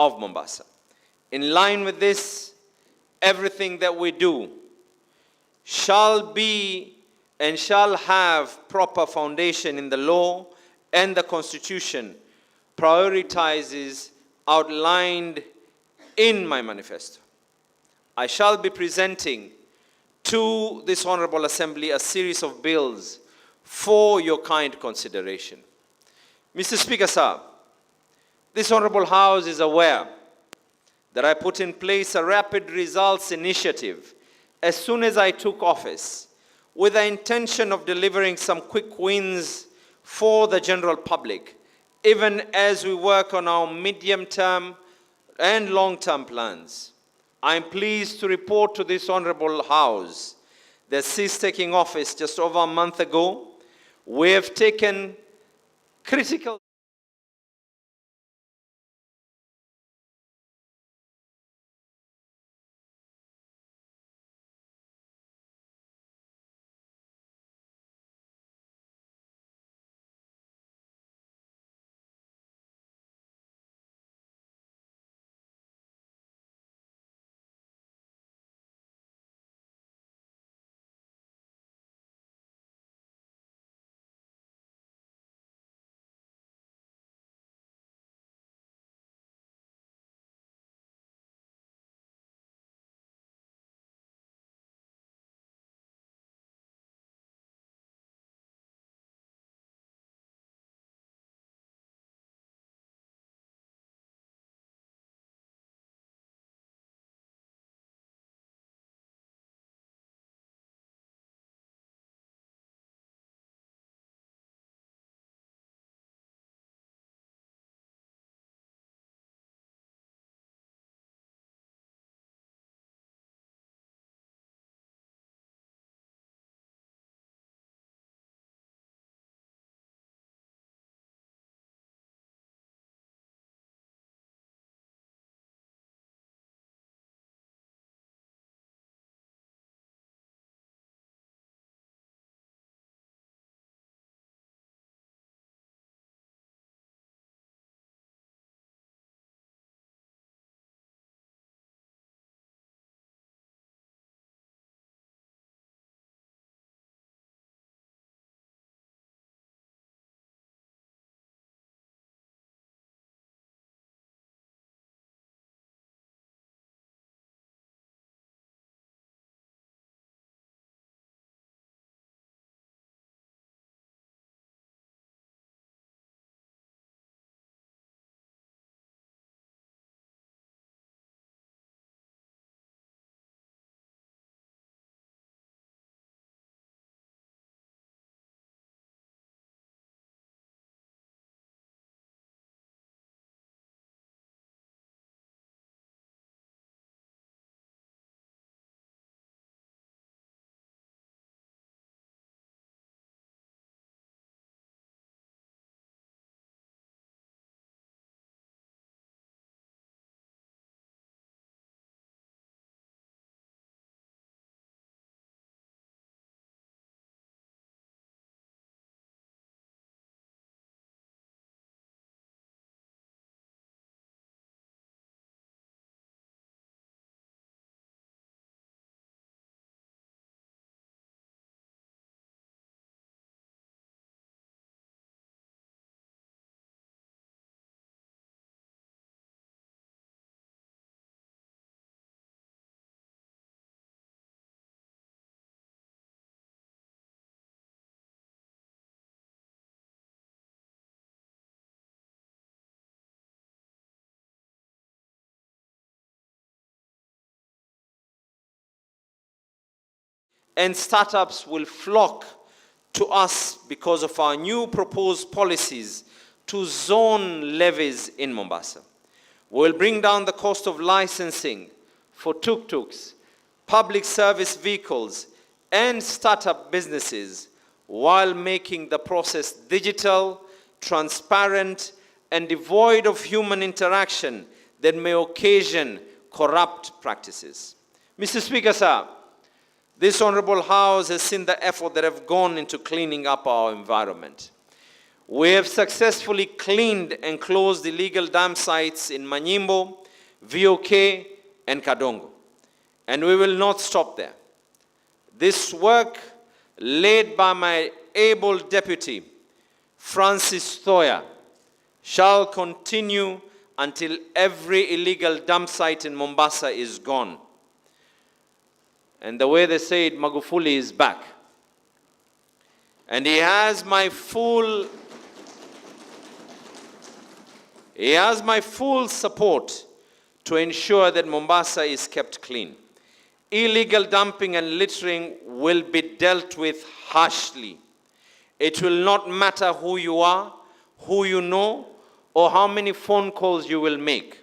of Mombasa. In line with this, everything that we do shall be and shall have proper foundation in the law and the Constitution, prioritizes outlined in my manifesto. I shall be presenting to this Honorable Assembly a series of bills for your kind consideration. Mr. Speaker, sir, this Honorable House is aware that I put in place a rapid results initiative as soon as I took office, with the intention of delivering some quick wins for the general public, even as we work on our medium-term and long-term plans. I am pleased to report to this Honorable House that since taking office just over a month ago, we have taken critical and startups will flock to us because of our new proposed policies to zone levies in Mombasa. We will bring down the cost of licensing for tuk-tuks, public service vehicles, and startup businesses, while making the process digital, transparent, and devoid of human interaction that may occasion corrupt practices. Mr. Speaker, sir, this Honorable House has seen the effort that have gone into cleaning up our environment. We have successfully cleaned and closed illegal dam sites in Manyimbo, VOK, and Kadongo. And we will not stop there. This work, led by my able deputy, Francis Thoya, shall continue until every illegal dump site in Mombasa is gone. And the way they say it, Magufuli is back. And he has my full support to ensure that Mombasa is kept clean. Illegal dumping and littering will be dealt with harshly. It will not matter who you are, who you know, or how many phone calls you will make.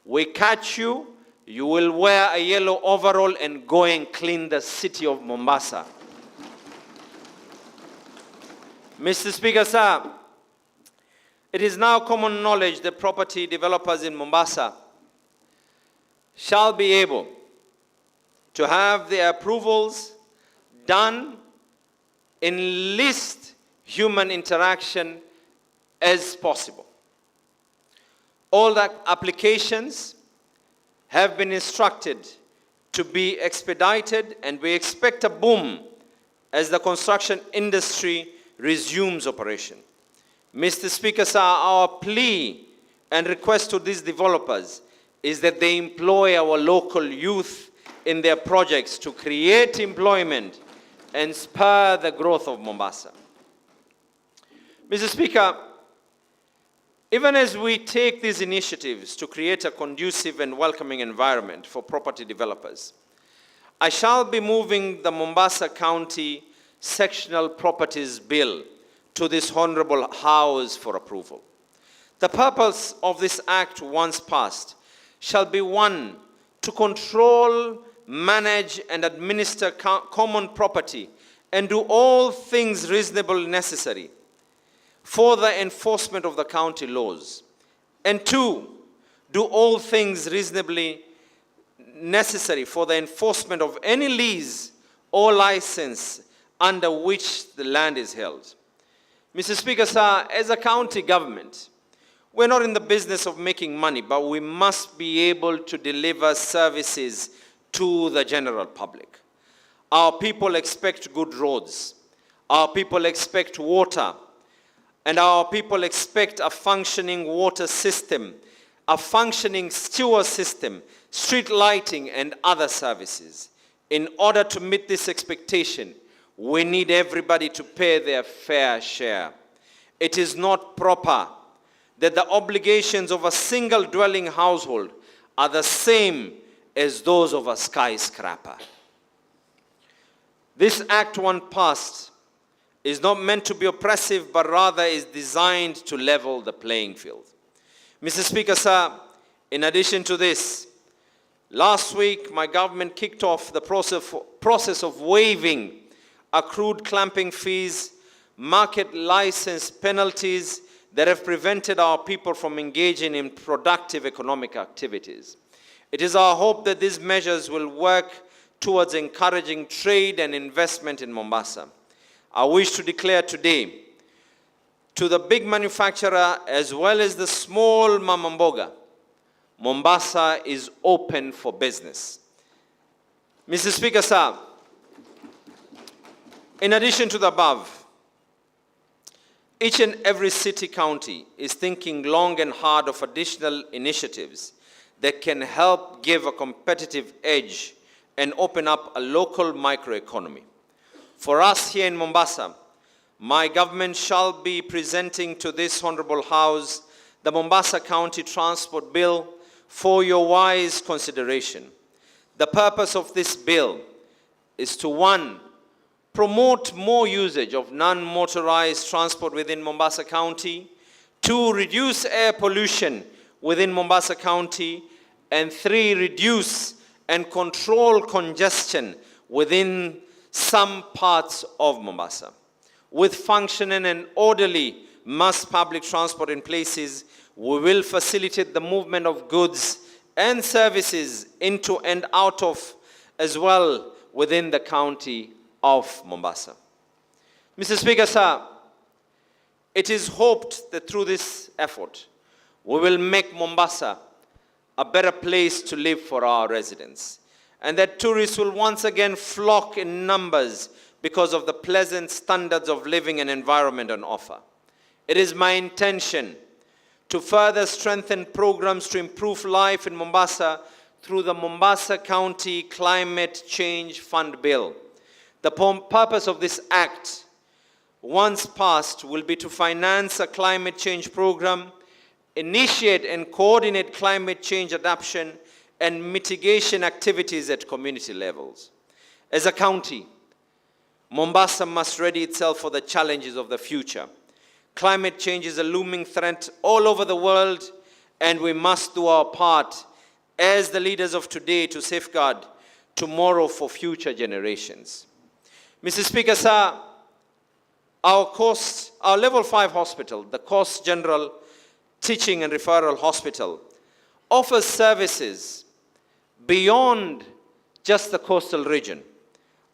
We catch you, you will wear a yellow overall and go and clean the city of Mombasa. Mr. Speaker, sir, it is now common knowledge that property developers in Mombasa shall be able to have their approvals done in least human interaction as possible. All the applications have been instructed to be expedited, and we expect a boom as the construction industry resumes operation. Mr. Speaker, sir, our plea and request to these developers is that they employ our local youth in their projects to create employment and spur the growth of Mombasa. Mr. Speaker, even as we take these initiatives to create a conducive and welcoming environment for property developers, I shall be moving the Mombasa County Sectional Properties Bill to this Honorable House for approval. The purpose of this act, once passed, shall be one, to control, manage, and administer common property and do all things reasonably necessary for the enforcement of the county laws. And two, do all things reasonably necessary for the enforcement of any lease or license under which the land is held. Mr. Speaker, sir, as a county government, we're not in the business of making money, but we must be able to deliver services to the general public. Our people expect good roads. Our people expect water. And our people expect a functioning water system, a functioning sewer system, street lighting, and other services. In order to meet this expectation, we need everybody to pay their fair share. It is not proper that the obligations of a single dwelling household are the same as those of a skyscraper. This Act, when passed, is not meant to be oppressive, but rather is designed to level the playing field. Mr. Speaker, sir, in addition to this, last week my government kicked off the process of waiving accrued clamping fees, market license penalties that have prevented our people from engaging in productive economic activities. It is our hope that these measures will work towards encouraging trade and investment in Mombasa. I wish to declare today to the big manufacturer as well as the small mama mboga, Mombasa is open for business. Mr. Speaker, sir, in addition to the above, each and every city county is thinking long and hard of additional initiatives that can help give a competitive edge and open up a local microeconomy. For us here in Mombasa, my government shall be presenting to this Honorable House the Mombasa County Transport Bill for your wise consideration. The purpose of this bill is to, one, promote more usage of non-motorized transport within Mombasa County, two, reduce air pollution within Mombasa County, and three, reduce and control congestion within some parts of Mombasa. With functioning and orderly mass public transport in places, we will facilitate the movement of goods and services into and out of, as well within the county of Mombasa. Mr. Speaker, sir, It is hoped that through this effort, we will make Mombasa a better place to live for our residents, and that tourists will once again flock in numbers because of the pleasant standards of living and environment on offer. It is my intention to further strengthen programs to improve life in Mombasa through the Mombasa County Climate Change Fund Bill. The purpose of this act, once passed, will be to finance a climate change program, initiate and coordinate climate change adaptation and mitigation activities at community levels. As a county, Mombasa must ready itself for the challenges of the future. Climate change is a looming threat all over the world, and we must do our part as the leaders of today to safeguard tomorrow for future generations. Mr. Speaker, sir, our level 5 hospital, the Coast General Teaching and Referral Hospital, offers services beyond just the coastal region.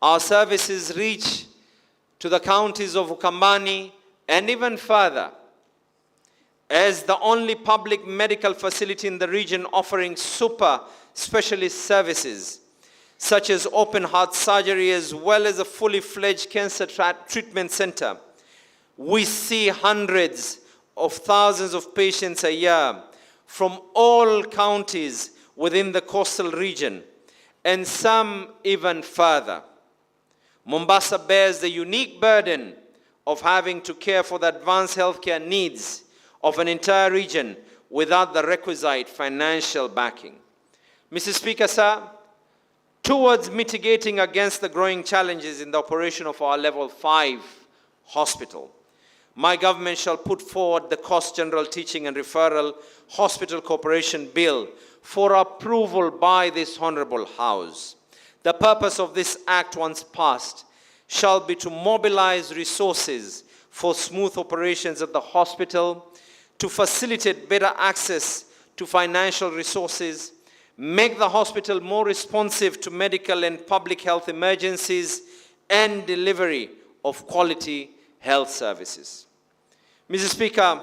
Our services reach to the counties of Ukambani and even further. As the only public medical facility in the region offering super specialist services, such as open heart surgery as well as a fully fledged cancer treatment center, we see hundreds of thousands of patients a year from all counties within the coastal region, and some even further. Mombasa bears the unique burden of having to care for the advanced healthcare needs of an entire region without the requisite financial backing. Mr. Speaker, sir, towards mitigating against the growing challenges in the operation of our level 5 hospital, my government shall put forward the Coast General Teaching and Referral Hospital Corporation Bill for approval by this Honorable House. The purpose of this act, once passed, shall be to mobilize resources for smooth operations at the hospital, to facilitate better access to financial resources, make the hospital more responsive to medical and public health emergencies, and delivery of quality health services. Mr. Speaker,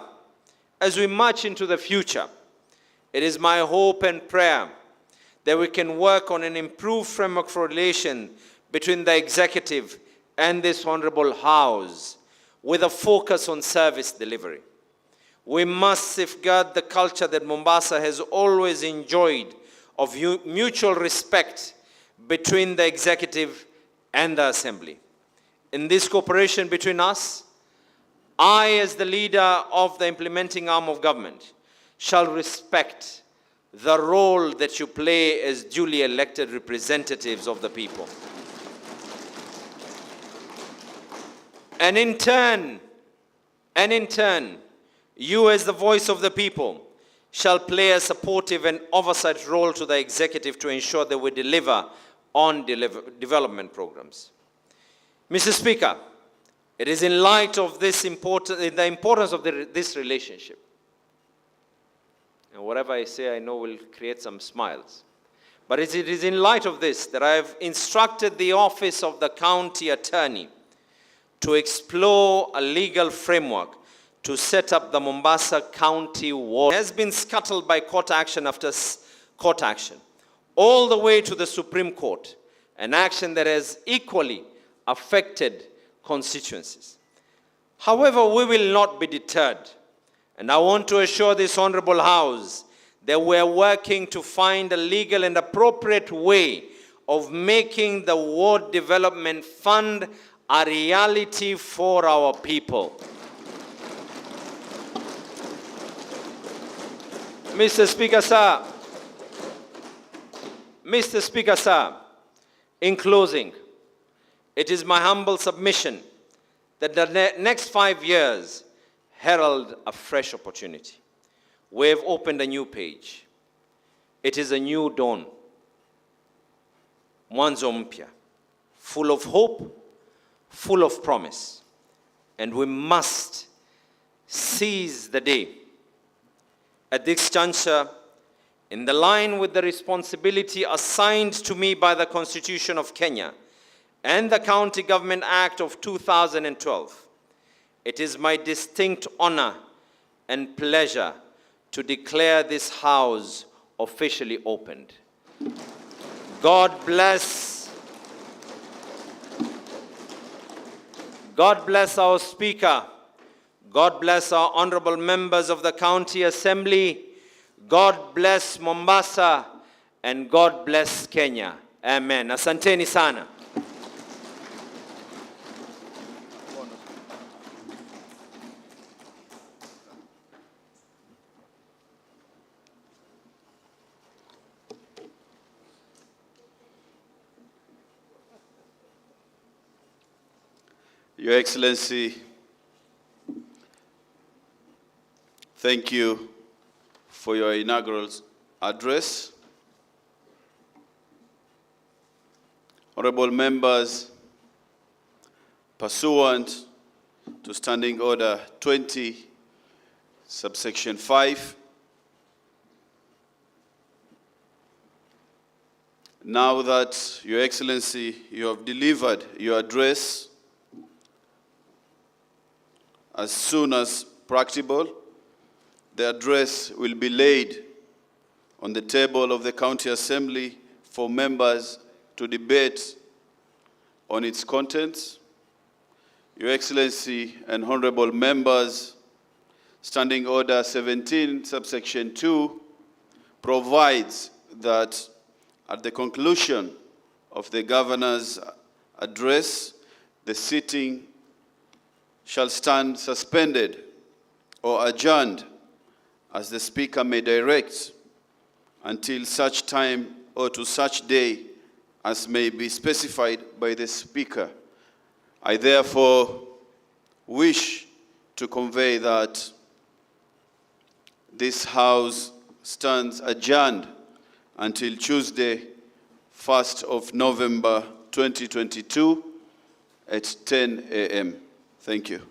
as we march into the future, it is my hope and prayer that we can work on an improved framework for relation between the executive and this Honorable House with a focus on service delivery. We must safeguard the culture that Mombasa has always enjoyed of mutual respect between the executive and the assembly. In this cooperation between us, I, as the leader of the implementing arm of government, shall respect the role that you play as duly elected representatives of the people. And in turn, you as the voice of the people shall play a supportive and oversight role to the executive to ensure that we deliver on development programs. Mr. Speaker, it is in light of this the importance of this relationship, and whatever I say I know will create some smiles, but it is in light of this that I have instructed the office of the county attorney to explore a legal framework to set up the Mombasa County Ward. It has been scuttled by court action after court action, all the way to the Supreme Court, an action that has equally affected constituencies. However, we will not be deterred, and I want to assure this Honorable House that we are working to find a legal and appropriate way of making the Ward Development Fund a reality for our people. Mr. Speaker, sir, in closing, it is my humble submission that the next 5 years herald a fresh opportunity. We have opened a new page. It is a new dawn, mwanzo mpya, full of hope, full of promise, and we must seize the day. At this juncture, in the line with the responsibility assigned to me by the Constitution of Kenya and the County Government Act of 2012, it is my distinct honor and pleasure to declare this House officially opened. God bless our Speaker. God bless our honorable members of the County Assembly. God bless Mombasa, and God bless Kenya. Amen. Asanteni sana. Your Excellency, thank you for your inaugural address. Honorable members, pursuant to Standing Order 20, subsection 5, now that, Your Excellency, you have delivered your address as soon as practicable, the address will be laid on the table of the County Assembly for members to debate on its contents. Your Excellency and honorable members, Standing Order 17, subsection 2, provides that at the conclusion of the Governor's address, the sitting shall stand suspended or adjourned as the Speaker may direct until such time or to such day as may be specified by the Speaker. I therefore wish to convey that this House stands adjourned until Tuesday, 1st of November 2022 at 10 a.m. Thank you.